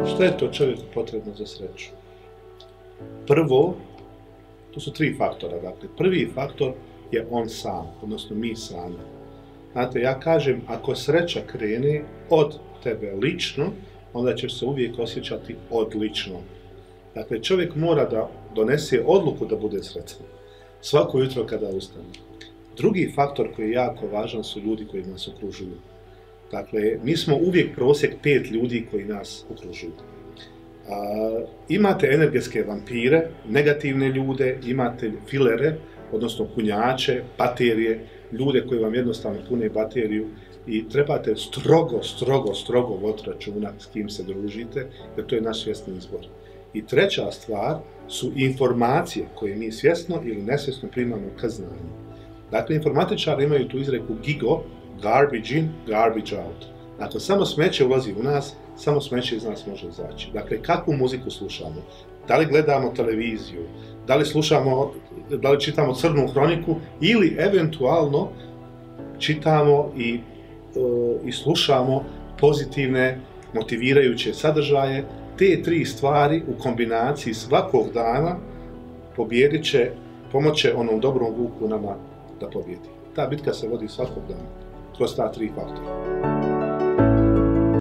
Šta je to čovjeku potrebno za sreću? Prvo, to su tri faktora. Dakle, prvi faktor je on sam, odnosno mi sami. Znate, ja kažem, ako sreća krene od tebe lično, onda ćeš se uvijek osjećati odlično. Dakle, čovjek mora da donese odluku da bude sretan. Svako jutro kada ustane. Drugi faktor koji je jako važan su ljudi koji nas okružuju. Dakle, mi smo uvijek prosjek 5 ljudi koji nas okružuju. Imate energetske vampire, negativne ljude, imate filere, odnosno punjače, baterije, ljude koji vam jednostavno pune bateriju i trebate strogo voditi računa s kim se družite, jer to je naš svjesni izbor. I treća stvar su informacije koje mi svjesno ili nesvjesno primamo ka znanju. Dakle, informatičari imaju tu izreku GIGO, garbage in, garbage out. Dakle, samo smeće ulazi u nas, samo smeće iz nas može izaći. Dakle, kakvu muziku slušamo? Da li gledamo televiziju? Da li čitamo crnu hroniku? Ili eventualno čitamo i slušamo pozitivne, motivirajuće sadržaje? Te tri stvari u kombinaciji svakog dana pomoće onom dobrom vuku nama da pobjedi. Ta bitka se vodi svakog dana kroz ta tri faktora.